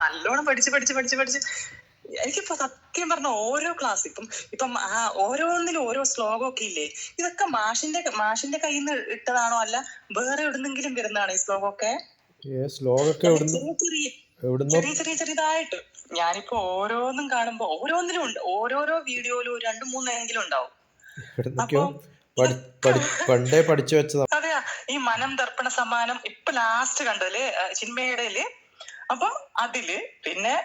നല്ലോണം പഠിച്ച് എനിക്കിപ്പോ സത്യം പറഞ്ഞ ഓരോ ക്ലാസ് ഇപ്പം ഓരോന്നിലും ഓരോ ശ്ലോകമൊക്കെ ഇല്ലേ, ഇതൊക്കെ മാഷിന്റെ കയ്യിൽ നിന്ന് ഇട്ടതാണോ അല്ല വേറെ എവിടുന്നെങ്കിലും വരുന്നതാണോ ഈ ശ്ലോകമൊക്കെ? ചെറിയതായിട്ട് ഞാനിപ്പോ ഓരോന്നും കാണുമ്പോ ഓരോന്നിലും ഉണ്ട്, ഓരോരോ വീഡിയോയിലും 2-3 ഉണ്ടാവും. പണ്ടേ പഠിച്ചു വെച്ചതാ. അതെയാ, ഈ മനം ദർപ്പണ സമ്മാനം ഇപ്പൊ ലാസ്റ്റ് കണ്ടതില് ചിന്മയുടെയില്. അപ്പൊ അതില് പിന്നെ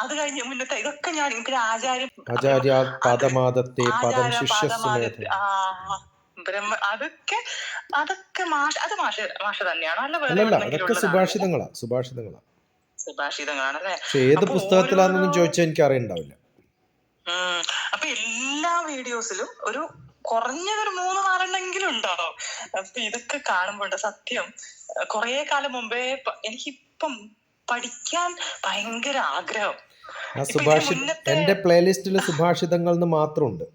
അത് കഴിഞ്ഞ് മുന്നത്തെ ഇതൊക്കെ ഞാൻ എനിക്ക് അതൊക്കെ മാഷ തന്നെയാണോ അല്ല അതൊക്കെ സുഭാഷിതങ്ങളാണല്ലേ? പക്ഷെ ഏത് പുസ്തകത്തിലാണെന്നൊന്നും ചോദിച്ചാൽ എനിക്ക് അറിയണ്ടാവില്ല. അപ്പൊ എല്ലാ വീഡിയോസിലും ഒരു കുറഞ്ഞതൊരു 3-4 ഉണ്ടാവും. അപ്പൊ ഇതൊക്കെ കാണുമ്പോണ്ട് സത്യം കൊറേ കാലം മുമ്പേ എനിക്കിപ്പം പഠിക്കാൻ ഭയങ്കര ആഗ്രഹം. എന്റെ പ്ലേലിസ്റ്റിൽ സുഭാഷിതങ്ങൾ മാത്രമുണ്ട്.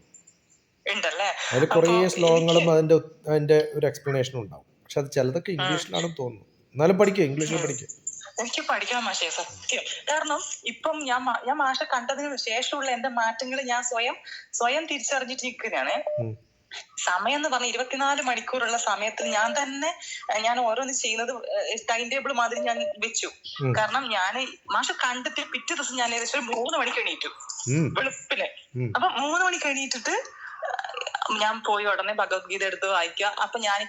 ഉണ്ടല്ലേ? അതിൽ കുറേ ശ്ലോകങ്ങളും അതിന്റെ ഒരു എക്സ്പ്ലനേഷനും ഉണ്ടാവും. പക്ഷെ അത് ചിലതൊക്കെ ഇംഗ്ലീഷിലാണെന്ന് തോന്നുന്നു. എന്നാലും പഠിക്കും, ഇംഗ്ലീഷിൽ പഠിക്കും. എനിക്ക് പഠിക്കാൻ മാഷേ സത്യം. കാരണം ഇപ്പം ഞാൻ മാഷ കണ്ടതിന് ശേഷമുള്ള എന്റെ മാറ്റങ്ങൾ ഞാൻ സ്വയം തിരിച്ചറിഞ്ഞിട്ട് നിൽക്കുകയാണ്. സമയം എന്ന് പറഞ്ഞ 24 മണിക്കൂറുള്ള സമയത്തിൽ ഞാൻ ഓരോന്ന് ചെയ്യുന്നത് ടൈം ടേബിൾ മാതിരി ഞാൻ വെച്ചു. കാരണം ഞാൻ മാഷ കണ്ടിട്ട് പിറ്റേ ദിവസം ഞാൻ ഏകദേശം 3 മണിക്ക് എണീറ്റു വെളുപ്പിന്. അപ്പൊ 3 മണിക്ക് എണീറ്റിട്ട് ഞാൻ പോയി ഉടനെ ഭഗവത്ഗീത എടുത്ത് വായിക്കുക. അപ്പൊ ഞാൻ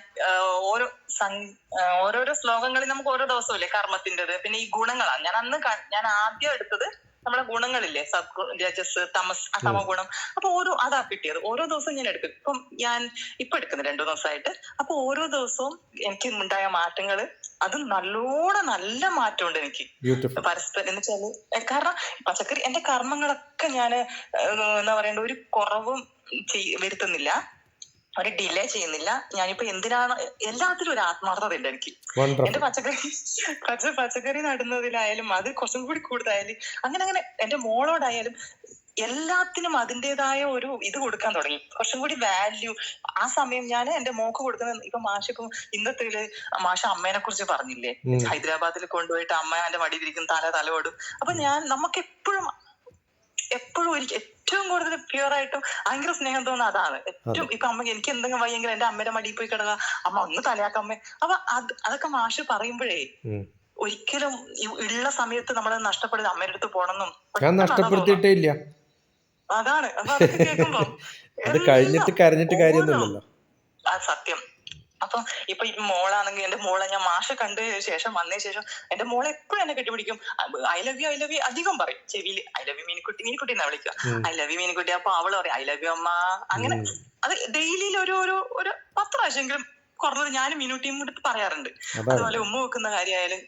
ഓരോരോ ശ്ലോകങ്ങളിൽ നമുക്ക് ഓരോ ദിവസമില്ലേ കർമ്മത്തിൻ്റെത്, പിന്നെ ഈ ഗുണങ്ങളാണ് ഞാൻ ആദ്യം എടുത്തത് നമ്മളെ ഗുണങ്ങളില്ലേ, രജസ് തമസ് സമഗുണം. അപ്പൊ അതാ കിട്ടിയത്. ഓരോ ദിവസവും ഞാൻ എടുക്കും. ഞാൻ എടുക്കുന്നു 2 ദിവസമായിട്ട്. അപ്പൊ ഓരോ ദിവസവും എനിക്ക് ഉണ്ടായ മാറ്റങ്ങള് അത് നല്ല മാറ്റമുണ്ട് എനിക്ക് പരസ്പരം. എന്ന് വെച്ചാല് കാരണം പച്ചക്കറി എന്റെ കർമ്മങ്ങളൊക്കെ ഞാൻ എന്താ പറയണ്ട, ഒരു കുറവും വരുത്തുന്നില്ല, ഒരു ഡിലേ ചെയ്യുന്നില്ല. ഞാനിപ്പോ എന്തിനാണ് എല്ലാത്തിലും ഒരു ആത്മാർത്ഥത ഉണ്ട് എനിക്ക്. എന്റെ പച്ചക്കറി നടുന്നതിലായാലും അത് കുറച്ചും കൂടി കൂടുതലായാലും അങ്ങനെ എന്റെ മോളോടായാലും എല്ലാത്തിനും അതിൻ്റെതായ ഒരു ഇത് കൊടുക്കാൻ തുടങ്ങി, കുറച്ചും കൂടി വാല്യൂ. ആ സമയം ഞാൻ എന്റെ മോക്ക് കൊടുക്കുന്ന ഇപ്പൊ ഇന്നത്തെ മാഷ അമ്മേനെ കുറിച്ച് പറഞ്ഞില്ലേ, ഹൈദരാബാദിൽ കൊണ്ടുപോയിട്ട് അമ്മ എന്റെ മടിയിലിരിക്കുന്ന തലയോടും. അപ്പൊ നമുക്ക് എപ്പോഴും എനിക്ക് ഏറ്റവും കൂടുതൽ പ്യുവർ ആയിട്ടും ഭയങ്കര സ്നേഹം തോന്നുന്നത് അതാണ്. ഏറ്റവും ഇപ്പൊ അമ്മ എനിക്ക് എന്തെങ്കിലും വയ്യെങ്കിൽ എന്റെ അമ്മയുടെ മടിയിൽ പോയി കിടക്കുക, അമ്മ ഒന്ന് തലയാക്കമ്മേ. അപ്പൊ അതൊക്കെ മാഷ് പറയുമ്പോഴേ ഒരിക്കലും ഉള്ള സമയത്ത് നമ്മൾ നഷ്ടപ്പെടുന്നത് അമ്മയുടെ അടുത്ത് പോണെന്നും നഷ്ടപ്പെടുത്തിയിട്ടില്ല. അതാണ്. അപ്പൊ അതൊക്കെ കേൾക്കുമ്പോ സത്യം. അപ്പൊ ഇപ്പൊ മോളാണെങ്കിൽ എന്റെ മോളെ ഞാൻ മാഷ കണ്ടതിന് ശേഷം വന്നതിന് ശേഷം എന്റെ മോളെ എപ്പോഴും എന്നെ കെട്ടിപ്പിടിക്കും. ഐ ലവ് യു അധികം പറയും ചെവിയില്. ഐ ലവ് യു മീനുക്കുട്ടി എന്നാ വിളിക്കുക. I love you Meenukutty. അപ്പൊ അവള് പറയും ഐ ലവ് യു അമ്മ. അങ്ങനെ അത് ഡെയിലിയിൽ ഒരു 10 പ്രാവശ്യമെങ്കിലും കുറഞ്ഞത് ഞാനും മീനുട്ടിയും കൂടി പറയാറുണ്ട്. അതുപോലെ ഉമ്മ വെക്കുന്ന കാര്യമായാലും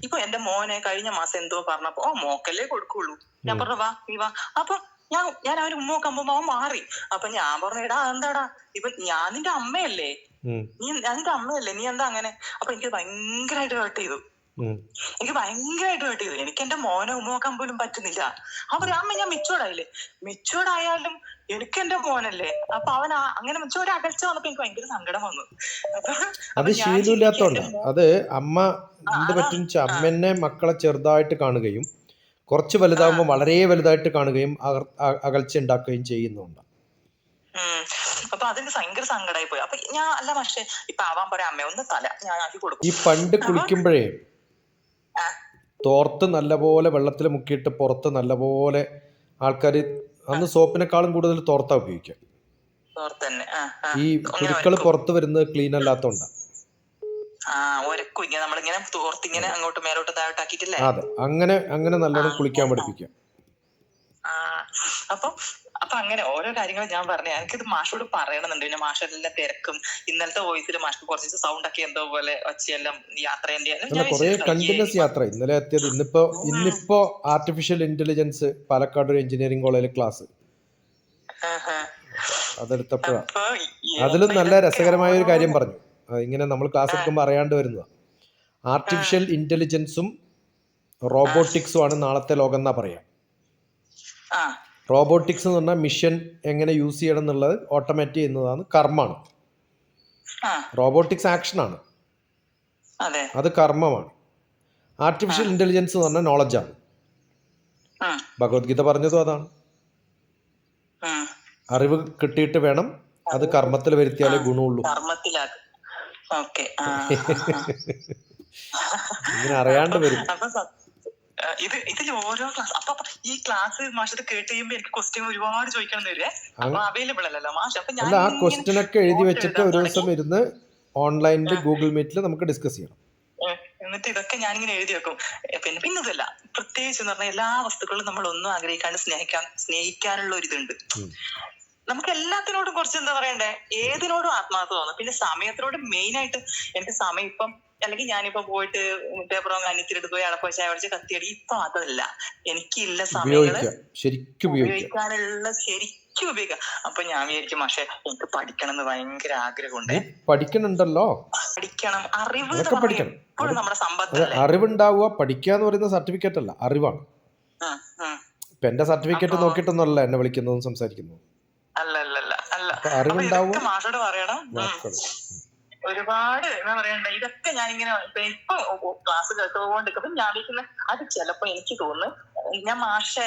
ഇപ്പൊ എന്റെ മോനെ കഴിഞ്ഞ മാസം എന്തോ പറഞ്ഞപ്പോ മോക്കല്ലേ കൊടുക്കുള്ളൂ. ഞാൻ പറഞ്ഞു വാ നീ വാ. അപ്പൊ ഞാൻ അവന് ഉമ്മ വെക്കാൻ പോകുമ്പോ അവൻ മാറി. അപ്പൊ ഞാൻ പറഞ്ഞു എടാ എന്താടാ, ഇപ്പൊ ഞാൻ നിന്റെ അമ്മയല്ലേ, നീ എന്താ അങ്ങനെ? അപ്പൊ എനിക്ക് ഭയങ്കരമായിട്ട് ഹേർട്ട് ചെയ്തു. എനിക്ക് എന്റെ മോനെ ഉമ്മ നോക്കാൻ പോലും പറ്റുന്നില്ല. അവർ അമ്മ ഞാൻ മെച്ചോർഡായാലും എനിക്ക് എന്റെ മോനല്ലേ. അപ്പൊ അവൻ അങ്ങനെ ഒരു അകൽച്ച വന്നപ്പോ എനിക്ക് ഭയങ്കര സങ്കടം വന്നു. അത് ശീലമില്ലാത്തോണ്ടാണ്. അത് അമ്മ എന്ത് പറ്റും, അമ്മനെ മക്കളെ ചെറുതായിട്ട് കാണുകയും കുറച്ച് വലുതാകുമ്പോൾ വളരെ വലുതായിട്ട് കാണുകയും അകൽച്ച ഉണ്ടാക്കുകയും ചെയ്യുന്നുണ്ട്. അപ്പൊ അതിന് ഭയങ്കര സങ്കടമായി പോയി. അപ്പൊ ഞാൻ അല്ല പക്ഷേ ഇപ്പൊ ആവാൻ പറയാം അമ്മ ഒന്ന് തല ഞാൻ ആക്കി കൊടുക്കും. ഈ പണ്ട് കുളിക്കുമ്പോഴേ തോർത്ത് നല്ലപോലെ വെള്ളത്തിൽ മുക്കിയിട്ട് പുറത്ത് നല്ലപോലെ ആൾക്കാർ അന്ന് സോപ്പിനെക്കാളും കൂടുതൽ തോർത്താ ഉപയോഗിക്കുക. ഈ കുരുക്കൾ പുറത്ത് വരുന്നത് ക്ലീൻ അല്ലാത്തോണ്ടാ. അതെ, അങ്ങനെ നല്ലോണം കുളിക്കാൻ പഠിപ്പിക്കുക. അപ്പൊ അങ്ങനെ ഓരോ കാര്യങ്ങൾ ഞാൻ പറഞ്ഞു. എനിക്കിത് മാഷോട് പറയണമെന്നുണ്ട്. പിന്നെ മാഷെല്ലാം തിരക്കും. ഇന്നലത്തെ വോയിസിൽ മാഷ് കുറച്ച് സൗണ്ട് ഒക്കെ എന്തോ പോലെ ഒച്ചയെല്ലാം യാത്രേന്റെ കണ്ടിന്യൂസ് യാത്ര. ഇന്നലെ എത്തിയത്. ഇന്നിപ്പോ ആർട്ടിഫിഷ്യൽ ഇന്റലിജൻസ് പാലക്കാട് ഒരു എഞ്ചിനീയറിംഗ് കോളേജിൽ ക്ലാസ് അതെടുത്തപ്പോഴാണ്. അതിലും നല്ല രസകരമായ ഒരു കാര്യം പറഞ്ഞു. ഇങ്ങനെ നമ്മൾ ക്ലാസ് എടുക്കുമ്പോൾ അറിയാണ്ട് വരുന്നത് ആർട്ടിഫിഷ്യൽ ഇന്റലിജൻസും റോബോട്ടിക്സും ആണ് നാളത്തെ ലോകം എന്നാ പറയാം. റോബോട്ടിക്സ് എന്ന് പറഞ്ഞാൽ മിഷൻ എങ്ങനെ യൂസ് ചെയ്യണം എന്നുള്ളത് ഓട്ടോമാറ്റ് ചെയ്യുന്നതാണ്, കർമ്മമാണ്. റോബോട്ടിക്സ് ആക്ഷനാണ്, അത് കർമ്മമാണ്. ആർട്ടിഫിഷ്യൽ ഇന്റലിജൻസ് എന്ന് പറഞ്ഞാൽ നോളജാണ്. ഉം, ഭഗവത്ഗീത പറഞ്ഞതും അതാണ്. ഉം. അറിവ് കിട്ടിയിട്ട് വേണം അത് കർമ്മത്തിൽ വരുത്തിയാലേ ഗുണമുള്ളൂ. കർമ്മത്തിലാക്കും. ഓക്കെ. ഇങ്ങനെ അറിയാണ്ട് വരും. അപ്പൊ ഇതിൽ ഓരോ ക്ലാസ് അപ്പൊ ഈ ക്ലാസ് മാഷ് ഇത് കേട്ട് കഴിയുമ്പോ എനിക്ക് ക്വസ്റ്റ്യൻ ഒരുപാട് ചോദിക്കണം എന്ന് വരുവേ. അപ്പൊ അവൈലബിൾ അല്ലല്ലോ മാഷ്. അപ്പൊ അല്ല, ആ ഞാൻ ക്വസ്റ്റ്യൻ ഒക്കെ എഴുതി വെച്ചിട്ട് ഒരു ദിവസം ഇരുന്ന് ഓൺലൈനിൽ ഗൂഗിൾ മീറ്റിൽ നമുക്ക് ഡിസ്കസ് ചെയ്യണം. എന്നിട്ട് ഇതൊക്കെ ഞാനിങ്ങനെ എഴുതി വെക്കും. പിന്നെ ഇതല്ല, പ്രത്യേകിച്ച് എന്ന് പറഞ്ഞാൽ എല്ലാ വസ്തുക്കളും നമ്മൾ ഒന്നും ആഗ്രഹിക്കാണ്ട് സ്നേഹിക്കാനുള്ള ഒരു ഇതുണ്ട് നമുക്ക്. എല്ലാത്തിനോടും കുറച്ച് എന്താ പറയണ്ടേ, ഏതിനോടും ആത്മാർത്ഥത തോന്നും. പിന്നെ സമയത്തിനോട് മെയിൻ ആയിട്ട് എനിക്ക് സമയം ഇപ്പം, അല്ലെങ്കിൽ ഞാനിപ്പോ പോയിട്ട് പേപ്പറോ അനിയത്തിട്ട് പോയി അടപ്പോ ചായ പഠിച്ച് കത്തിയടി, ഇപ്പൊ അതല്ല. എനിക്കില്ല സമയങ്ങള് ഉപയോഗിക്കാനുള്ള ശരിക്കും ഉപയോഗിക്കാം. അപ്പൊ ഞാൻ വിചാരിക്കും മാഷെ എനിക്ക് പഠിക്കണം എന്ന് ഭയങ്കര ആഗ്രഹമുണ്ട്. പഠിക്കണുണ്ടല്ലോ, പഠിക്കണം. അറിവ് പഠിക്കണം. നമ്മുടെ സമ്പത്ത്. അറിവുണ്ടാവുക, പഠിക്കുക എന്ന് പറയുന്ന സർട്ടിഫിക്കറ്റ് അല്ല, അറിവാണ്. ഇപ്പൊ എന്റെ സർട്ടിഫിക്കറ്റ് നോക്കിയിട്ടൊന്നുമല്ല എന്നെ വിളിക്കുന്നതും സംസാരിക്കുന്നതും. അറിവുണ്ടാവും. മാഷോട് പറയണം. ഒരുപാട് എന്താ പറയണ്ട, ഇതൊക്കെ ഞാനിങ്ങനെ ഇപ്പൊ ക്ലാസ് കേട്ടുകൊണ്ടിരിക്കുമ്പോ ഞാൻ വിളിക്കുന്ന അത് ചിലപ്പോ എനിക്ക് തോന്നുന്നു ഞാൻ മാഷെ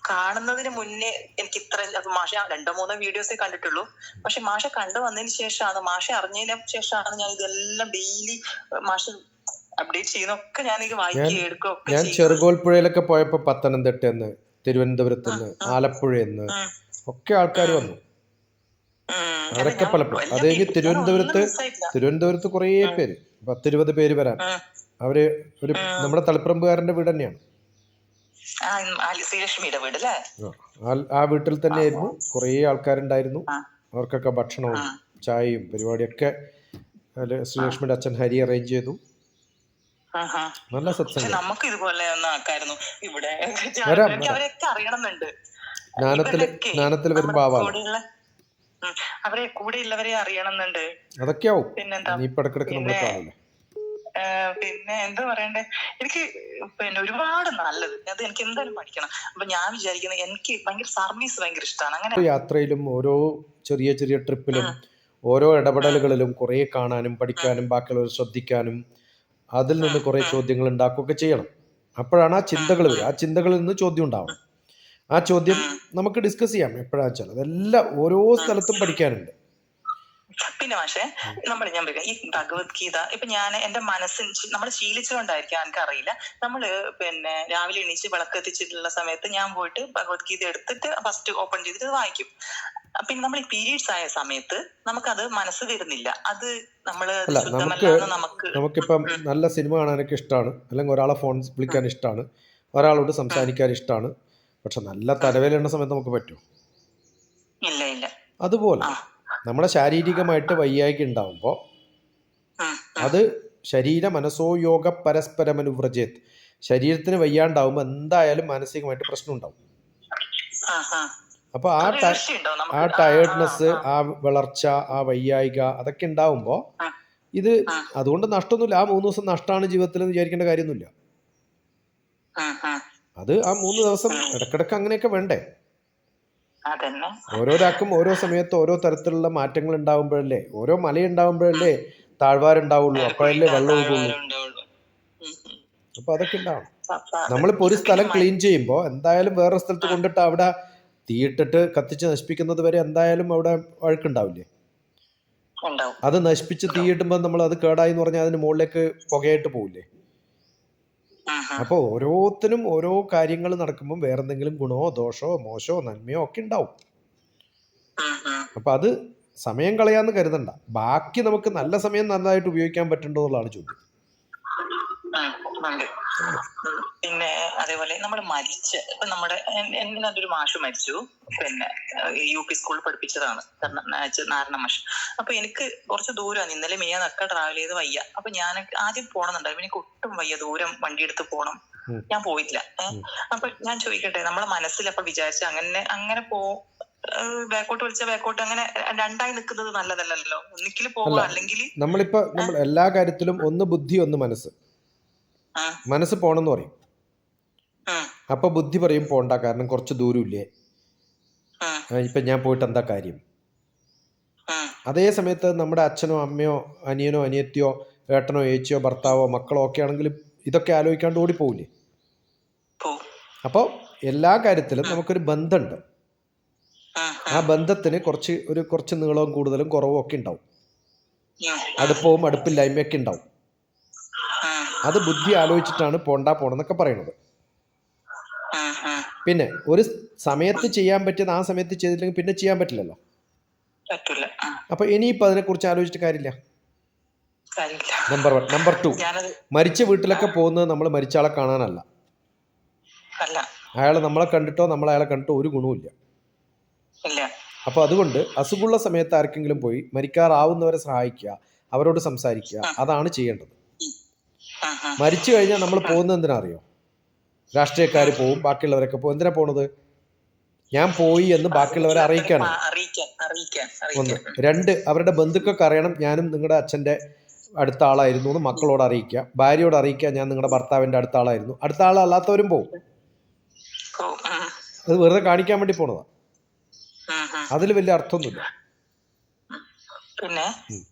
കാണുന്നതിന് മുന്നേ എനിക്ക് ഇത്ര മാഷ 2-3 വീഡിയോസേ കണ്ടിട്ടുള്ളൂ. പക്ഷെ മാഷെ കണ്ടു വന്നതിന് ശേഷമാണ്, മാഷെ അറിഞ്ഞതിന് ശേഷമാണ് ഞാൻ ഇതെല്ലാം ഡെയിലി മാഷ് അപ്ഡേറ്റ് ചെയ്യുന്നൊക്കെ ഞാൻ ഇത് വായിക്കുകയും എടുക്കുകയൊക്കെ. ഞാൻ ചെറുകോൽപ്പുഴയിലൊക്കെ പോയപ്പോ പത്തനംതിട്ടന്ന്, തിരുവനന്തപുരത്തുനിന്ന്, ആലപ്പുഴന്ന് ഒക്കെ ആൾക്കാർ വന്നു. അവരൊക്കെ പലപ്പോഴും അത് കഴിഞ്ഞ് തിരുവനന്തപുരത്ത് കുറേ പേര്, 10-20 പേര് വരാൻ. അവര് ഒരു നമ്മുടെ തളിപ്പറമ്പുകാരന്റെ വീട് തന്നെയാണ്. ആ വീട്ടിൽ തന്നെയായിരുന്നു. കുറേ ആൾക്കാരുണ്ടായിരുന്നു. അവർക്കൊക്കെ ഭക്ഷണവും ചായയും പരിപാടിയൊക്കെ ശ്രീലക്ഷ്മിയുടെ അച്ഛൻ ഹരി അറേഞ്ച് ചെയ്തു. നല്ല സത്സംഗം. നമുക്ക് ഇതുപോലെ ആക്കായിരുന്നു ഇവിടെ. ജ്ഞാനത്തിൽ വരുമ്പോ ആവാം. അവരെ കൂടെ ഉള്ളവരെ അറിയണമെന്നുണ്ട്. അതൊക്കെയാവും. പിന്നെന്താ പിന്നെ എന്താ പറയണ്ടേ, എനിക്ക് പിന്നെ ഒരുപാട് നല്ലത് അത് എനിക്ക് എന്തായാലും പഠിക്കണം. അപ്പൊ ഞാൻ വിചാരിക്കുന്നത് എനിക്ക് ഭയങ്കര സർവീസ് ഭയങ്കര ഇഷ്ടമാണ്. അങ്ങനെ യാത്രയിലും ഓരോ ചെറിയ ചെറിയ ട്രിപ്പിലും ഓരോ ഇടപെടലുകളിലും കുറെ കാണാനും പഠിക്കാനും ബാക്കിയുള്ളവർ ശ്രദ്ധിക്കാനും അതിൽ നിന്ന് കുറെ ചോദ്യങ്ങൾ ഉണ്ടാക്കുകയൊക്കെ ചെയ്യണം. അപ്പോഴാണ് ആ ചിന്തകൾ വരിക. ആ ചിന്തകളിൽ നിന്ന് ചോദ്യം ഉണ്ടാവണം. ആ ചോദ്യം നമുക്ക് ഡിസ്കസ് ചെയ്യാം എപ്പോഴാണെന്ന് വെച്ചാൽ. അതെല്ലാം ഓരോ സ്ഥലത്തും പഠിക്കാനുണ്ട്. പിന്നെ പക്ഷേ ഞാൻ പറയാം, ഈ ഭഗവത്ഗീത ഇപ്പൊ ഞാൻ എന്റെ മനസ്സിൽ നമ്മൾ ശീലിച്ചുകൊണ്ടായിരിക്കാം, എനിക്കറിയില്ല. നമ്മള് പിന്നെ രാവിലെ എണീച്ച് വിളക്കെത്തിച്ചിട്ടുള്ള സമയത്ത് ഞാൻ പോയിട്ട് ഭഗവത്ഗീത എടുത്തിട്ട് ഫസ്റ്റ് ഓപ്പൺ ചെയ്തിട്ട് വായിക്കും. പിന്നെ നമ്മൾ ഈ പീരീഡ്സ് ആയ സമയത്ത് നമുക്കത് മനസ്സ് വരുന്നില്ല. അത് നമ്മള് നമുക്കിപ്പം നല്ല സിനിമ കാണാനൊക്കെ ഇഷ്ടമാണ്, അല്ലെങ്കിൽ ഒരാളെ ഫോൺ വിളിക്കാൻ ഇഷ്ടമാണ്, ഒരാളോട് സംസാരിക്കാൻ ഇഷ്ടമാണ്. പക്ഷെ നല്ല തലവേദന സമയത്ത് നമുക്ക് പറ്റുമോ? ഇല്ല. അതുപോലെ നമ്മുടെ ശാരീരികമായിട്ട് വയ്യായ്ക ഉണ്ടാവുമ്പോൾ അത് ശരീര മനസ്സോ യോഗ പരസ്പരമനുവ്രജേത്. ശരീരത്തിന് വയ്യാണ്ടാവുമ്പോൾ എന്തായാലും മാനസികമായിട്ട് പ്രശ്നം ഉണ്ടാവും. അപ്പൊ ആ ടയേർഡ്നെസ്, ആ വളർച്ച, ആ വയ്യായ്ക അതൊക്കെ ഉണ്ടാവുമ്പോ ഇത് അതുകൊണ്ട് നഷ്ടമൊന്നുമില്ല. ആ 3 ദിവസം നഷ്ടമാണ് ജീവിതത്തിൽ എന്ന് വിചാരിക്കേണ്ട കാര്യമൊന്നുമില്ല. അത് ആ 3 ദിവസം ഇടക്കിടക്ക് അങ്ങനെയൊക്കെ വേണ്ടേ. ഓരോരാൾക്കും ഓരോ സമയത്ത് ഓരോ തരത്തിലുള്ള മാറ്റങ്ങൾ ഉണ്ടാവുമ്പോഴല്ലേ, ഓരോ മലയുണ്ടാവുമ്പോഴല്ലേ താഴ്വാരുണ്ടാവുള്ളൂ, അപ്പോഴല്ലേ വെള്ളം ഒഴുകുള്ളൂ. അപ്പൊ അതൊക്കെ ഉണ്ടാവണം. നമ്മളിപ്പോ ഒരു സ്ഥലം ക്ലീൻ ചെയ്യുമ്പോൾ എന്തായാലും വേറൊരു സ്ഥലത്ത് കൊണ്ടിട്ട് അവിടെ തീയിട്ടിട്ട് കത്തിച്ച് നശിപ്പിക്കുന്നത് വരെ എന്തായാലും അവിടെ വഴക്കുണ്ടാവില്ലേ. അത് നശിപ്പിച്ച് തീയിട്ടുമ്പോൾ നമ്മൾ അത് കേടായി എന്ന് പറഞ്ഞാൽ അതിന് മുകളിലേക്ക് പുകയായിട്ട് പോവില്ലേ. അപ്പൊ ഓരോത്തിനും ഓരോ കാര്യങ്ങൾ നടക്കുമ്പോൾ വേറെന്തെങ്കിലും ഗുണമോ ദോഷമോ മോശമോ നന്മയോ ഒക്കെ ഉണ്ടാവും. അപ്പൊ അത് സമയം കളയാന്ന് കരുതണ്ട. ബാക്കി നമുക്ക് നല്ല സമയം നന്നായിട്ട് ഉപയോഗിക്കാൻ പറ്റുന്നുണ്ടോ എന്നുള്ളതാണ് ചോദ്യം. പിന്നെ അതേപോലെ നമ്മൾ മരിച്ച് ഇപ്പൊ നമ്മുടെ ഒരു മാഷ് മരിച്ചു. പിന്നെ UP സ്കൂളിൽ പഠിപ്പിച്ചതാണ് നാരായണ മാഷ്. അപ്പൊ എനിക്ക് കുറച്ച് ദൂരമാണ്. ഇന്നലെ മിനിഞ്ഞാന്നൊക്കെ ട്രാവൽ ചെയ്ത് വയ്യ. അപ്പൊ ഞാൻ ആദ്യം പോണമെന്നുണ്ടായിരുന്നു. എനിക്ക് ഒട്ടും വയ്യ, ദൂരം വണ്ടി എടുത്ത് പോകണം. ഞാൻ പോയില്ല. അപ്പൊ ഞാൻ ചോദിക്കട്ടെ, നമ്മളെ മനസ്സിൽ അപ്പൊ വിചാരിച്ച അങ്ങനെ ബാക്കോട്ട് വിളിച്ച ബാക്കോട്ട് അങ്ങനെ രണ്ടായി നിൽക്കുന്നത് നല്ലതല്ലല്ലോ. ഒന്നിക്കൽ പോവാ, അല്ലെങ്കിൽ നമ്മളിപ്പോ എല്ലാ കാര്യത്തിലും ഒന്ന് ബുദ്ധി ഒന്ന് മനസ്സ്. മനസ്സ് പോണെന്ന് പറയും, അപ്പൊ ബുദ്ധി പറയും പോണ്ട, കാരണം കുറച്ച് ദൂരമില്ലേ, ഇപ്പൊ ഞാൻ പോയിട്ട് എന്താ കാര്യം. അതേ സമയത്ത് നമ്മുടെ അച്ഛനോ അമ്മയോ അനിയനോ അനിയത്തിയോ ഏട്ടനോ ഏച്ചിയോ ഭർത്താവോ മക്കളോ ഒക്കെ ആണെങ്കിലും ഇതൊക്കെ ആലോചിക്കാണ്ട് ഓടിപ്പോവില്ലേ. അപ്പോൾ എല്ലാ കാര്യത്തിലും നമുക്കൊരു ബന്ധമുണ്ട്. ആ ബന്ധത്തിന് കുറച്ച് നീളവും കൂടുതലും കുറവും ഒക്കെ ഉണ്ടാവും. അടുപ്പവും അടുപ്പില്ലായ്മയൊക്കെ ഉണ്ടാവും. അത് ബുദ്ധി ആലോചിച്ചിട്ടാണ് പോണെന്നൊക്കെ പറയുന്നത്. പിന്നെ ഒരു സമയത്ത് ചെയ്യാൻ പറ്റിയത് ആ സമയത്ത് ചെയ്തില്ലെങ്കിൽ പിന്നെ ചെയ്യാൻ പറ്റില്ലല്ലോ. അപ്പൊ ഇനിയിപ്പോൾ അതിനെക്കുറിച്ച് ആലോചിച്ചിട്ട് കാര്യമില്ല. നമ്പർ 1. നമ്പർ 2, മരിച്ച വീട്ടിലൊക്കെ പോകുന്നത് നമ്മൾ മരിച്ച ആളെ കാണാനല്ല. അയാൾ നമ്മളെ കണ്ടിട്ടോ നമ്മൾ അയാളെ കണ്ടിട്ടോ ഒരു ഗുണവുമില്ല. അപ്പൊ അതുകൊണ്ട് അസുഖമുള്ള സമയത്ത് ആർക്കെങ്കിലും പോയി മരിക്കാറാവുന്നവരെ സഹായിക്കുക, അവരോട് സംസാരിക്കുക, അതാണ് ചെയ്യേണ്ടത്. മരിച്ചു കഴിഞ്ഞാൽ നമ്മൾ പോകുന്നത് എന്തിനാ അറിയോ? രാഷ്ട്രീയക്കാർ പോവും, ബാക്കിയുള്ളവരൊക്കെ പോകും. എന്തിനാ പോണത്? ഞാൻ പോയി എന്ന് ബാക്കിയുള്ളവരെ അറിയിക്കാനാണ്. 1. 2, അവരുടെ ബന്ധുക്കൾക്ക് അറിയണം ഞാനും നിങ്ങളുടെ അച്ഛൻ്റെ അടുത്ത ആളായിരുന്നു എന്ന് മക്കളോട് അറിയിക്കുക, ഭാര്യയോട് അറിയിക്കുക ഞാൻ നിങ്ങളുടെ ഭർത്താവിൻ്റെ അടുത്ത ആളായിരുന്നു. അടുത്ത ആളല്ലാത്തവരും പോവും. അത് വെറുതെ കാണിക്കാൻ വേണ്ടി പോണതാ. അതിൽ വലിയ അർത്ഥമൊന്നുമില്ല.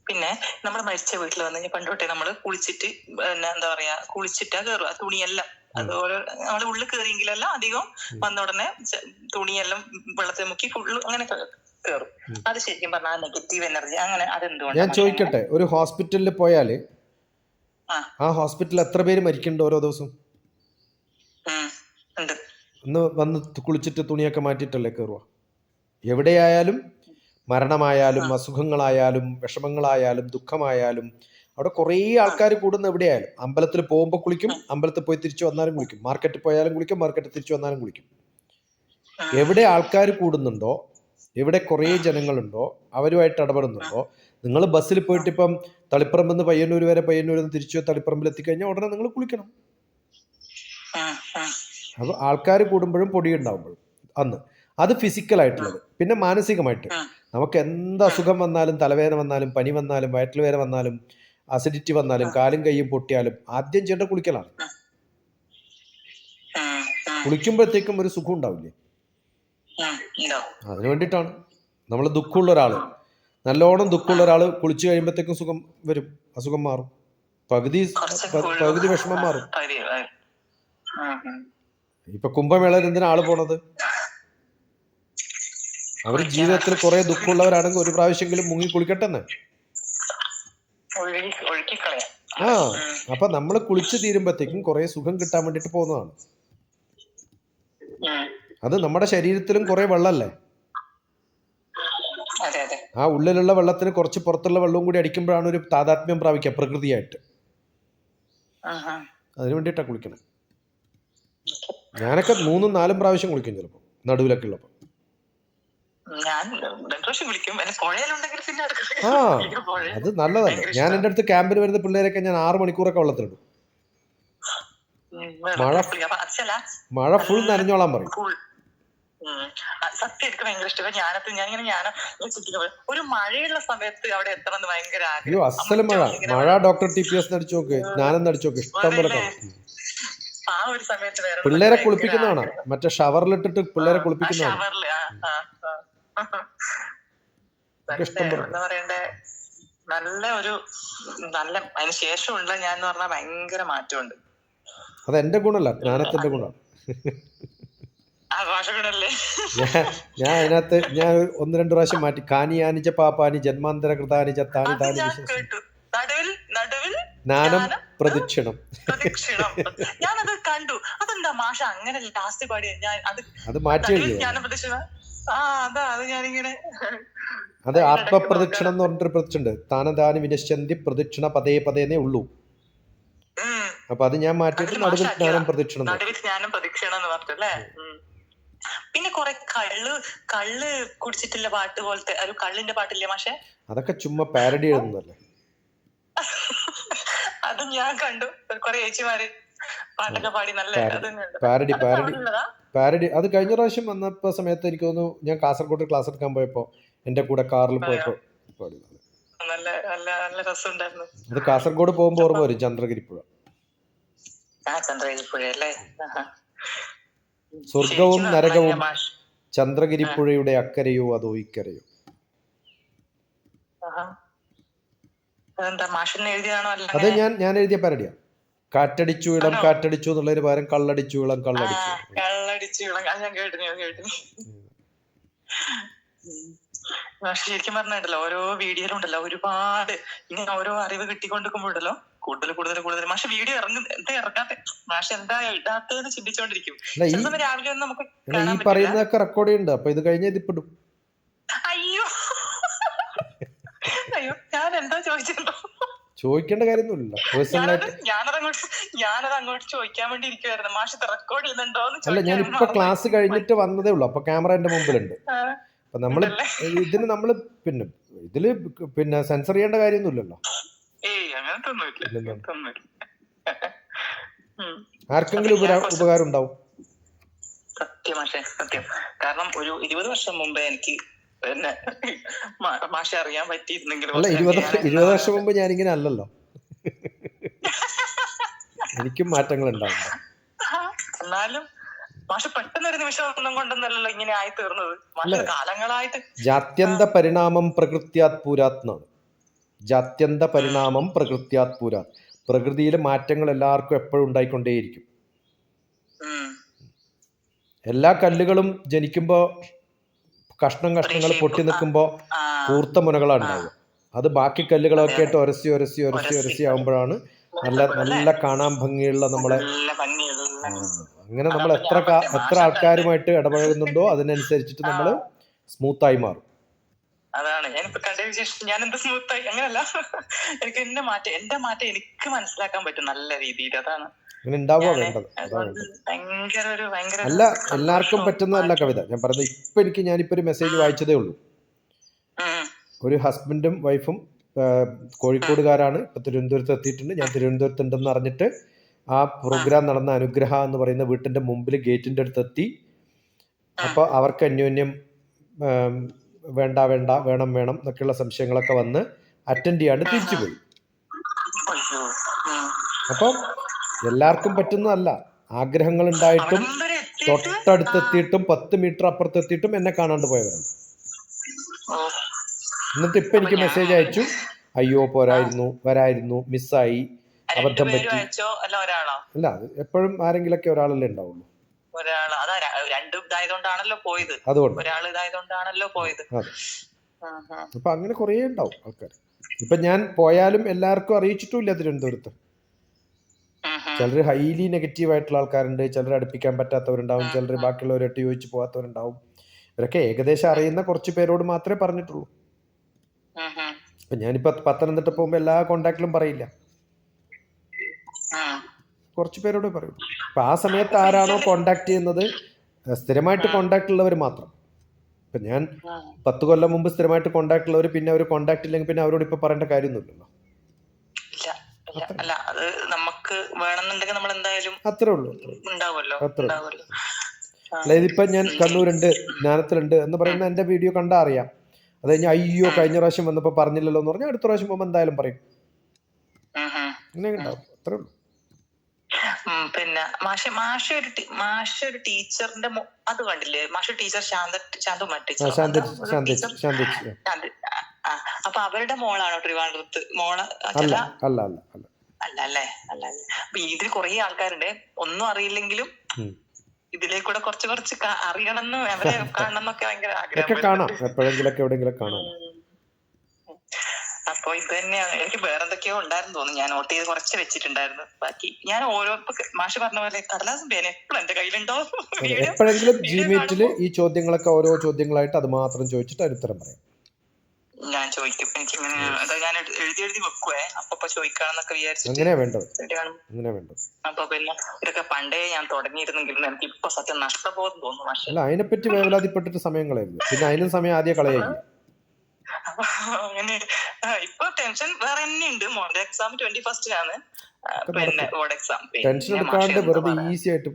പിന്നെ നമ്മൾ മരിച്ച വീട്ടിൽ വന്നു കഴിഞ്ഞാൽ പണ്ടോട്ടെ നമ്മള് കുളിച്ചിട്ട് എന്താ പറയാ കുളിച്ചിട്ടാ കയറുക. തുണിയെല്ലാം അതുപോലെ നമ്മള് ഉള്ളിൽ കയറിയെങ്കിലല്ല അധികം വന്ന ഉടനെ തുണിയെല്ലാം വെള്ളത്തിൽ മുക്കി ഫുള്ള് അങ്ങനെ കയറും. അത് ശരിക്കും പറഞ്ഞാൽ നെഗറ്റീവ് എനർജി. അങ്ങനെ അതെന്തുകൊണ്ട്? ഞാൻ ചോദിക്കട്ടെ, ഒരു ഹോസ്പിറ്റലിൽ പോയാല് ആ ഹോസ്പിറ്റലിൽ എത്ര പേര് മരിക്കുന്നുണ്ട് ഓരോ ദിവസം? ഒന്ന് വന്ന് കുളിച്ചിട്ട് തുണിയൊക്കെ മാറ്റിയിട്ടല്ലേ കയറുക. എവിടെയായാലും മരണമായാലും അസുഖങ്ങളായാലും വിഷമങ്ങളായാലും ദുഃഖമായാലും അവിടെ കുറേ ആൾക്കാർ കൂടുന്ന എവിടെയായാലും. അമ്പലത്തിൽ പോകുമ്പോൾ കുളിക്കും, അമ്പലത്തിൽ പോയി തിരിച്ചു വന്നാലും കുളിക്കും, മാർക്കറ്റിൽ പോയാലും കുളിക്കും, മാർക്കറ്റിൽ തിരിച്ചു വന്നാലും കുളിക്കും. എവിടെ ആൾക്കാർ കൂടുന്നുണ്ടോ, എവിടെ കുറേ ജനങ്ങളുണ്ടോ, അവരുമായിട്ട് ഇടപെടുന്നുണ്ടോ. നിങ്ങൾ ബസ്സിൽ പോയിട്ട് ഇപ്പം തളിപ്പറമ്പിൽ നിന്ന് പയ്യന്നൂർ വരെ, പയ്യന്നൂരിൽ നിന്ന് തിരിച്ചു തളിപ്പറമ്പിൽ എത്തിക്കഴിഞ്ഞാൽ ഉടനെ നിങ്ങൾ കുളിക്കണം. അപ്പോൾ ആൾക്കാർ കൂടുമ്പോഴും പൊടിയുണ്ടാവുമ്പോഴും അന്ന് അത് ഫിസിക്കലായിട്ടുള്ളത്. പിന്നെ മാനസികമായിട്ട് നമുക്ക് എന്ത് അസുഖം വന്നാലും, തലവേദന വന്നാലും, പനി വന്നാലും, വയറ്റിൽ വന്നാലും, അസിഡിറ്റി വന്നാലും, കാലും കൈയും പൊട്ടിയാലും ആദ്യം ചെയ്യേണ്ട കുളിക്കലാണ്. കുളിക്കുമ്പോഴത്തേക്കും ഒരു സുഖം ഉണ്ടാവില്ലേ? അതിനു വേണ്ടിയിട്ടാണ്. നമ്മൾ ദുഃഖമുള്ള ഒരാൾ, നല്ലോണം ദുഃഖമുള്ള ഒരാൾ കുളിച്ചു കഴിയുമ്പോഴത്തേക്കും സുഖം വരും, അസുഖം മാറും, പകുതി വിഷമം മാറും. ഇപ്പൊ കുംഭമേളയിൽ എന്തിനാ ആള് പോണത്? അവർ ജീവിതത്തിൽ കുറെ ദുഃഖമുള്ളവരാണെങ്കിൽ ഒരു പ്രാവശ്യമെങ്കിലും മുങ്ങി കുളിക്കട്ടെന്ന്. അപ്പൊ നമ്മൾ കുളിച്ചു തീരുമ്പോഴത്തേക്കും കുറെ സുഖം കിട്ടാൻ വേണ്ടിട്ട് പോകുന്നതാണ്. അത് നമ്മുടെ ശരീരത്തിലും കുറെ വെള്ളമല്ലേ. ആ ഉള്ളിലുള്ള വെള്ളത്തിന് കുറച്ച് പുറത്തുള്ള വെള്ളവും കൂടി അടിക്കുമ്പോഴാണ് ഒരു താതാത്മ്യം പ്രാപിക്കുക പ്രകൃതിയായിട്ട്. അതിനു വേണ്ടിയിട്ടാ കുളിക്കണം. ഞാനൊക്കെ 3-4 പ്രാവശ്യം കുളിക്കും ചിലപ്പോ, നടുവിലൊക്കെ ഉള്ളപ്പോ. അത് നല്ലതല്ലേ. ഞാൻ എൻ്റെ അടുത്ത് ക്യാമ്പിന് വരുന്ന പിള്ളേരൊക്കെ ഞാൻ 6 മണിക്കൂറൊക്കെ വെള്ളത്തിലിടും. മഴ ഫുൾ നനഞ്ഞോളാൻ പറയും. സത്യം എനിക്ക് ഭയങ്കര ഇഷ്ടം. ഞാനിങ്ങനെ ഒരു മഴയുള്ള സമയത്ത് അവിടെ എത്തണം ഭയങ്കര ആഗ്രഹം. അയ്യോ അസല മഴ ഡോക്ടർ TPS അടിച്ചു നോക്ക്, ഞാനെന്ന് അടിച്ചു നോക്ക്, ഇഷ്ടം പോലെ കാണും. ആ ഒരു സമയത്ത് പിള്ളേരെ കുളിപ്പിക്കുന്നതാണ്, മറ്റേ ഷവറിലിട്ടിട്ട് പിള്ളേരെ കുളിപ്പിക്കുന്നതാണ്. എന്താ പറയണ്ടേ, അതിന് ശേഷമുള്ള ഞാൻ എന്ന് പറഞ്ഞാൽ ഭയങ്കര മാറ്റമുണ്ട്. അത് എന്റെ ഗുണമല്ല, ജ്ഞാനത്തിന്റെ ഗുണമാണ്. ഞാൻ അതിനകത്ത് ഞാൻ 1-2 പ്രാവശ്യം മാറ്റി. കാനി ആനിച്ച പാപ്പാനി ജന്മാന്തര കൃതാനി ചത്താനി താനി ജ്ഞാനം പ്രദക്ഷിണം. ഞാനത് കണ്ടു. അതെന്താ മാഷ അങ്ങനെ ലാസ്റ്റ് പാടി? അത് മാറ്റി അത് ആത്മപ്രദക്ഷിണം എന്ന് പറഞ്ഞിട്ടൊരു പ്രദക്ഷിണുണ്ട്. താനതാനി വിനശ്യന്തി പ്രദക്ഷിണ പതേ പതേന്നേ ഉള്ളൂ. അപ്പൊ അത് ഞാൻ മാറ്റിയിട്ട് നടുവിൽ ജ്ഞാനം പ്രദക്ഷിണം എന്ന് പറഞ്ഞല്ലേ. പിന്നെ കൊറേ കള്ള് കുടിച്ചിട്ടുള്ള പാട്ട് പോലത്തെ ഒരു കള്ളിന്റെ പാട്ടില്ലേ മാഷെ? അതൊക്കെ ചുമ്മാ പാരഡി എഴുതുന്നല്ലേ. അത് ഞാൻ കണ്ടു. കൊറേ ചേച്ചിമാര് പാട്ടൊക്കെ പാടി നല്ല പാരഡി. അത് കഴിഞ്ഞ പ്രാവശ്യം വന്നപ്പോ സമയത്ത് എനിക്ക് തോന്നുന്നു, ഞാൻ കാസർഗോഡ് ക്ലാസ് എടുക്കാൻ പോയപ്പോ എന്റെ കൂടെ കാറിൽ പോയപ്പോ പാടി. നല്ല രസമുണ്ടായിരുന്നു. അത് കാസർഗോഡ് പോകുമ്പോ ഓർമ്മ വരും ചന്ദ്രഗിരിപ്പുഴ. ചന്ദ്രഗിരിപ്പുഴ അല്ലേ? സ്വർഗവും നരകവും ചന്ദ്രഗിരിപ്പുഴയുടെ അക്കരയോ അതോ ഇക്കരയോ. അത് ഞാൻ എഴുതിയ പാരഡിയാ. കാറ്റടിച്ചു ഇളം ആണോ? കാറ്റടിച്ചു എന്നുള്ളതിന് പകരം കള്ളടിച്ചു ഇളം ആ കള്ളടിച്ചു. കള്ളടിച്ചു അത് ഞാൻ കേട്ടിന്. പക്ഷെ ശരിക്കും പറഞ്ഞിട്ടല്ലോ ഓരോ വീഡിയോയിലും ഉണ്ടല്ലോ ഒരുപാട് ഇങ്ങനെ ഓരോ അറിവ് കിട്ടിക്കൊണ്ടിരിക്കുമ്പോഴല്ലോ കൂടുതൽ മാഷെ വീഡിയോ എന്താ ഇറക്കാത്തെ, മാഷ് എന്താ ഇടാത്തതെന്ന് ചിന്തിച്ചോണ്ടിരിക്കും. അല്ല ഈ ചിലപ്പോൾ രാവിലെ ഒന്നും നമുക്ക് അല്ല ഈ കാണാൻ പറ്റില്ല. പറയുന്നതൊക്കെ റെക്കോർഡ് ചെയ്യുന്നുണ്ട്. അപ്പൊ ഇത് കഴിഞ്ഞ ഇതിപ്പെടും. അയ്യോ അയ്യോ ഞാൻ എന്താ ചോദിച്ചോ, ചോദിക്കേണ്ട കാര്യമൊന്നുമില്ല. പേഴ്സണലായിട്ട് ഞാനത് അങ്ങോട്ട് ചോദിക്കാൻ വേണ്ടി ഇരിക്കുവായിരുന്നു. മാഷ് റെക്കോർഡ് ചെയ്യുന്നുണ്ടോന്ന് അല്ല, ഞാനിപ്പോ ക്ലാസ് കഴിഞ്ഞിട്ട് വന്നതേ ഉള്ളൂ. അപ്പൊ ക്യാമറ എന്റെ മുമ്പിലുണ്ട്. അപ്പൊ നമ്മള് ഇതിന് നമ്മള് ഇതില് സെൻസർ ചെയ്യേണ്ട കാര്യമൊന്നുമില്ലല്ലോ. ഏയ് അങ്ങനത്തൊന്നുമില്ല. ആർക്കെങ്കിലും ഉപകാരം ഉണ്ടാവും. സത്യം മാഷെ, സത്യം. കാരണം ഒരു 20 വർഷം മുമ്പേ എനിക്ക് പിന്നെ മാഷെ അറിയാൻ പറ്റിയിരുന്നെങ്കിൽ. അല്ല, 20 വർഷം മുമ്പ് ഞാനിങ്ങനെ അല്ലല്ലോ. എനിക്കും മാറ്റങ്ങൾ ഉണ്ടാവുന്നു. എന്നാലും മാഷ് പെട്ടെന്നൊരു നിമിഷം ഒന്നും കൊണ്ടൊന്നല്ലോ ഇങ്ങനെ ആയി തീർന്നത്. മാഷ് കാലങ്ങളായിട്ട് ജാത്യന്ത പരിണാമം പ്രകൃത്യാത് പൂരാത് എന്നാണ്. ജാത്യന്ത പരിണാമം പ്രകൃത്യാത് പൂരാത്. പ്രകൃതിയിലെ മാറ്റങ്ങൾ എല്ലാവർക്കും എപ്പോഴും ഉണ്ടായിക്കൊണ്ടേയിരിക്കും. എല്ലാ കല്ലുകളും ജനിക്കുമ്പോ കഷ്ണങ്ങൾ പൊട്ടി നിൽക്കുമ്പോ കൂർത്ത മുനകളാണ് ഉണ്ടാവുക. അത് ബാക്കി കല്ലുകളൊക്കെ ആയിട്ട് ഒരസി ആവുമ്പോഴാണ് നല്ല കാണാൻ ഭംഗിയുള്ള നമ്മളെ. അങ്ങനെ നമ്മൾ എത്ര ആൾക്കാരുമായിട്ട് ഇടപഴകുന്നുണ്ടോ അതിനനുസരിച്ചിട്ട് നമ്മൾ സ്മൂത്തായി മാറും. അതാണ് ഞാനിപ്പോ കണ്ടതിന് ശേഷം ഞാൻ എന്ത് സ്മൂത്തായി അങ്ങനല്ല, എനിക്ക് എന്റെ മാറ്റം എനിക്ക് മനസ്സിലാക്കാൻ പറ്റും നല്ല രീതിയിൽ. അതാണ് അങ്ങനെ ഉണ്ടാവുക വേണ്ടത്. അല്ല, എല്ലാവർക്കും പറ്റുന്നതല്ല കവിത ഞാൻ പറഞ്ഞത്. ഞാനിപ്പോ ഒരു മെസ്സേജ് വായിച്ചതേ ഉള്ളൂ. ഒരു ഹസ്ബൻഡും വൈഫും കോഴിക്കോടുകാരാണ്. ഇപ്പൊ തിരുവനന്തപുരത്ത് എത്തിയിട്ടുണ്ട്. ഞാൻ തിരുവനന്തപുരത്ത് ഉണ്ടെന്ന് അറിഞ്ഞിട്ട് ആ പ്രോഗ്രാം നടന്ന അനുഗ്രഹ എന്ന് പറയുന്ന വീട്ടിന്റെ മുമ്പിൽ ഗേറ്റിന്റെ അടുത്ത് എത്തി. അപ്പൊ അവർക്ക് അന്യോന്യം വേണ്ട വേണം എന്നൊക്കെയുള്ള സംശയങ്ങളൊക്കെ വന്ന് അറ്റൻഡ് ചെയ്യാണ്ട് തിരിച്ചുപോയി. അപ്പം എല്ലാവർക്കും പറ്റുന്നതല്ല. ആഗ്രഹങ്ങൾ ഉണ്ടായിട്ടും തൊട്ടടുത്തെത്തിയിട്ടും 10 മീറ്റർ അപ്പുറത്തെത്തിയിട്ടും എന്നെ കാണാണ്ട് പോയവരാണ്. എന്നിട്ട് ഇപ്പൊ എനിക്ക് മെസ്സേജ് അയച്ചു, അയ്യോ പോരായിരുന്നു, വരായിരുന്നു, മിസ്സായി, അബദ്ധം പറ്റി. അല്ല, എപ്പോഴും ആരെങ്കിലൊക്കെ ഒരാളല്ലേ ഉണ്ടാവുള്ളൂ. അതുകൊണ്ട് അപ്പൊ അങ്ങനെ കുറേ ഉണ്ടാവും ആൾക്കാർ. ഇപ്പൊ ഞാൻ പോയാലും എല്ലാവർക്കും അറിയിച്ചിട്ടുമില്ല തിരുവനന്തപുരത്ത്. ചിലർ ഹൈലി നെഗറ്റീവ് ആയിട്ടുള്ള ആൾക്കാരുണ്ട്, ചിലർ അടുപ്പിക്കാൻ പറ്റാത്തവരുണ്ടാവും, ചിലർ ബാക്കിയുള്ളവരായിട്ട് ചോദിച്ചു പോകാത്തവരുണ്ടാവും. ഇവരൊക്കെ ഏകദേശം അറിയുന്ന കുറച്ച് പേരോട് മാത്രമേ പറഞ്ഞിട്ടുള്ളൂ. ഇപ്പൊ ഞാനിപ്പോ പത്തനംതിട്ട പോകുമ്പോ എല്ലാ കോണ്ടാക്റ്റിലും പറയില്ല, കുറച്ച് പേരോട് പറയും. അപ്പൊ ആ സമയത്ത് ആരാണോ കോണ്ടാക്ട് ചെയ്യുന്നത്, സ്ഥിരമായിട്ട് കോണ്ടാക്ട് ഉള്ളവർ മാത്രം. ഇപ്പൊ ഞാൻ 10 കൊല്ലം മുമ്പ് സ്ഥിരമായിട്ട് കോണ്ടാക്ട് ഉള്ളവർ പിന്നെ അവർ കോണ്ടാക്ട് ഇല്ലെങ്കിൽ പിന്നെ അവരോട് ഇപ്പൊ പറയേണ്ട കാര്യമൊന്നുമില്ലല്ലോ. അല്ല, അത് നമുക്ക് വേണമെന്നുണ്ടെങ്കിൽ നമ്മൾ എന്തായാലും അത്രേ ഉള്ളൂ. അതായത് ഇപ്പൊ ഞാൻ കണ്ണൂരുണ്ട്, ജ്ഞാനത്തിലുണ്ട് എന്ന് പറയുന്ന എന്റെ വീഡിയോ കണ്ടാ അറിയാം. അത് കഴിഞ്ഞാൽ അയ്യോ കഴിഞ്ഞ പ്രാവശ്യം വന്നപ്പോ പറഞ്ഞില്ലല്ലോ എന്ന് പറഞ്ഞാൽ അടുത്ത പ്രാവശ്യം പോകുമ്പോ എന്തായാലും പറയും. അങ്ങനെ ഉണ്ടാവും. അത്രേ ഉള്ളൂ. പിന്നെ മാഷ ഒരു ടീച്ചറിന്റെ അത് കണ്ടില്ലേ? മാഷ ടീച്ചർ അപ്പൊ അവരുടെ മോളാണോ ട്രിവാൻഡ്രത്ത്? അല്ല. അപ്പൊ ഇതിൽ കുറെ ആൾക്കാരുണ്ട്, ഒന്നും അറിയില്ലെങ്കിലും ഇതിലേക്കൂടെ കുറച്ച് അറിയണമെന്നും അവരെ കാണണം എന്നൊക്കെ ഭയങ്കര ആഗ്രഹം. അപ്പൊ ഇത് തന്നെയാണ്. എനിക്ക് വേറെ എന്തൊക്കെയോ ഉണ്ടായിരുന്നു തോന്നുന്നു, ഞാൻ നോട്ട് ചെയ്ത് കുറച്ച് വെച്ചിട്ടുണ്ടായിരുന്നു. ബാക്കി ഞാൻ ഓരോ മാഷ് പറഞ്ഞ പോലെ കടലാസും പേന എപ്പോഴും എന്റെ കയ്യിലുണ്ടോ. എപ്പോഴെങ്കിലും ജിമീറ്റില് ഈ ചോദ്യങ്ങളൊക്കെ ഓരോ ചോദ്യങ്ങളായിട്ട് അത് മാത്രം ചോദിച്ചിട്ട് അതിന് ഉത്തരം പറയാം. ഞാൻ ചോദിക്കും. എനിക്കിങ്ങനെ ഞാൻ എഴുതി വെക്കുവേ, അപ്പൊ ചോദിക്കാന്നൊക്കെ വിചാരിച്ചു. അങ്ങനെ വേണ്ടത്. അപ്പൊ പിന്നെ ഇതൊക്കെ പണ്ടേ ഞാൻ തുടങ്ങിയിരുന്നെങ്കിൽ എനിക്ക് ഇപ്പൊ സത്യം നഷ്ടബോധം തോന്നുന്നു. അല്ല, അതിനെപ്പറ്റി വേവലാതിപ്പെട്ടിട്ട് സമയം കളയരുത്. പിന്നെ അതിനും സമയം ആദ്യം കളയായി. അങ്ങനെ ഇപ്പൊ ടെൻഷൻ വേറെ തന്നെ ഉണ്ട്. മോന്റെ എക്സാം 21st പിന്നെ ബോർഡ് എക്സാം. ടെൻഷൻ എടുക്കാണ്ട് വെറുതെ ഈസി ആയിട്ട്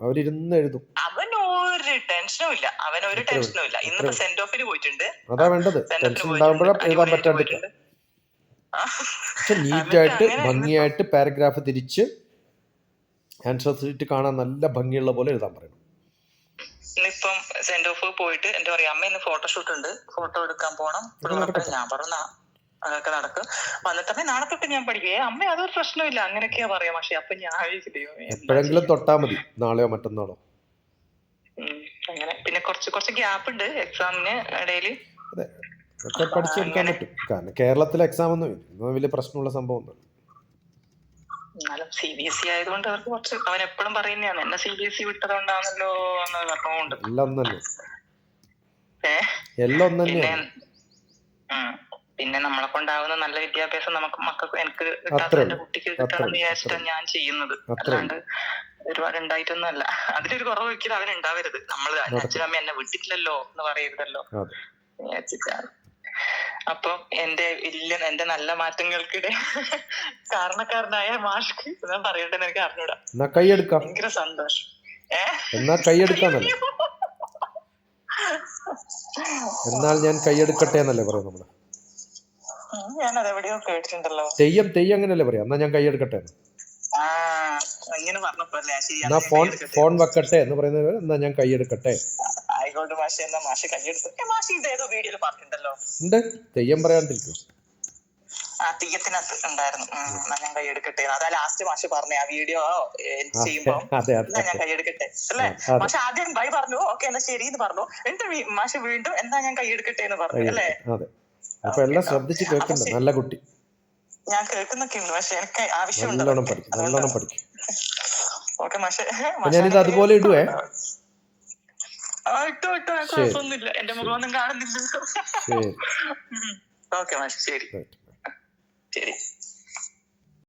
അവരിരുന്ന് എഴുതും. അവനൊരു ടെൻഷനും ഇല്ല. ഇന്നിപ്പോ സെന്റ് ഓഫിന് പോയിട്ടുണ്ട്. അതാ വേണ്ടത്. ടെൻഷൻ ഉണ്ടാകുമ്പോഴാണ് എഴുതാൻ പറ്റാണ്ടിരിക്കുക. പക്ഷെ നീറ്റായിട്ട് ഭംഗിയായിട്ട് പാരഗ്രാഫ് തിരിച്ച് ആൻസർ ഷീറ്റ് കാണാൻ നല്ല ഭംഗിയുള്ള പോലെ എഴുതാൻ പറയണം. ഇന്നിപ്പം സെന്റ് ഓഫ് പോയിട്ട് എന്താ പറയാ, അമ്മ ഇന്ന് ഫോട്ടോഷൂട്ട് ഉണ്ട്, ഫോട്ടോ എടുക്കാൻ പോണം. ഞാൻ പറഞ്ഞ അതൊക്കെ നടക്കും. വന്നിട്ടമ്മ നാളെ തൊട്ട് ഞാൻ പഠിക്കേ അമ്മ അതൊരു പ്രശ്നമില്ല അങ്ങനെയൊക്കെയാ പറയാം. പക്ഷെ അപ്പൊ ഞാൻ എപ്പോഴെങ്കിലും തൊട്ടാ മതി, നാളെയോ മറ്റന്നാളോ. അങ്ങനെ പിന്നെ കുറച്ച് ഗ്യാപ്പ് ഉണ്ട് എക്സാമിന് ഇടയില്. അതെ, അതൊക്കെ പഠിച്ചെടുക്കാൻ പറ്റും. കാരണം കേരളത്തിലെ എക്സാം ഒന്നും വലിയ പ്രശ്നമുള്ള സംഭവം ഒന്നും. എന്നാലും CBSE ആയതുകൊണ്ട് അവർക്ക് കുറച്ച്, അവൻ എപ്പോഴും പറയുന്നതാണ് എന്നെ CBSE വിട്ടതുകൊണ്ടാണല്ലോ എന്ന് പറഞ്ഞുകൊണ്ട്. എല്ലാം ഒന്നും തന്നെ, എല്ലാം ഒന്നും തന്നെയാണ്. പിന്നെ നമ്മളെ കൊണ്ടാവുന്ന നല്ല വിദ്യാഭ്യാസം നമുക്ക് മക്കൾക്ക്, എനിക്ക് കിട്ടാത്ത എന്റെ കുട്ടിക്ക് കിട്ടണമെന്ന് വിചാരിച്ചിട്ടാണ് ഞാൻ ചെയ്യുന്നത്. അല്ലാണ്ട് ഒരുപാട് ഉണ്ടായിട്ടൊന്നും അല്ല. അതിലൊരു കുറവ് ഒരിക്കലും അവനുണ്ടാവരുത്. നമ്മള് അച്ഛനമ്മ എന്നെ വിട്ടിട്ടില്ലല്ലോ എന്ന് പറയരുതല്ലോ വിചാരിച്ചിട്ടാണ്. അപ്പൊ എന്റെ നല്ല മാറ്റങ്ങൾക്കിടെ കാരണക്കാരനായ മാഷ്ക്ക് ഞാൻ പറയണ്ടെന്ന് എനിക്ക് അറിഞ്ഞൂടാ. ഭയങ്കര സന്തോഷം. എന്നാൽ ഞാൻ കൈയെടുക്കട്ടെ എന്നല്ലേ പറയാം നമ്മള്. ഞാനത് എവിടെയോ കേട്ടിട്ടുണ്ടല്ലോ. തെയ്യം അങ്ങനെയല്ലേ പറയാം, എന്നാ ഞാൻ കൈയെടുക്കട്ടെ. എന്നാ ഫോൺ വെക്കട്ടെ എന്ന് പറയുന്നത്, എന്നാ ഞാൻ കൈയെടുക്കട്ടെ. ആയിക്കോട്ടെ മാഷെ, എന്നാ മാഷ് കൈയെടുത്തു. മാഷ് ഇതേതോ വീഡിയോയിൽ പറഞ്ഞിട്ടുണ്ടല്ലോ. ഉണ്ട്, തെയ്യം പറയാണ്ടിരിക്കും. തെയ്യത്തിനകത്ത് ഉണ്ടായിരുന്നു. എന്നാ ഞാൻ കൈയെടുക്കട്ടെ. അതാ ലാസ്റ്റ് മാഷ് പറഞ്ഞ ആ വീഡിയോ ചെയ്യുമ്പോ എന്നാ ഞാൻ കൈയെടുക്കട്ടെ അല്ലേ. മാഷ് ആദ്യം ബൈ പറഞ്ഞു, ഓക്കെ എന്നാ ശരി എന്ന് പറഞ്ഞു. എന്നിട്ട് മാഷ് വീണ്ടും എന്നാ ഞാൻ കൈയെടുക്കട്ടെ എന്ന് പറഞ്ഞു അല്ലേ. അപ്പൊ എല്ലാം ശ്രദ്ധിച്ച് കേൾക്കണ്ട, നല്ല കുട്ടി. ഞാൻ കേൾക്കുന്നൊക്കെ ഉണ്ട്, പക്ഷെ എനിക്ക് ആവശ്യമുണ്ട്. നല്ലോണം പഠിക്കും. ഓക്കെ മാഷെ, ഞാനിത് അതുപോലെ ഇടുവേ. ഇട്ടോ കുഴപ്പമൊന്നുമില്ല, എന്റെ മുഖമൊന്നും കാണുന്നില്ലല്ലോ. ഓക്കെ മാഷെ, ശരി ശരി.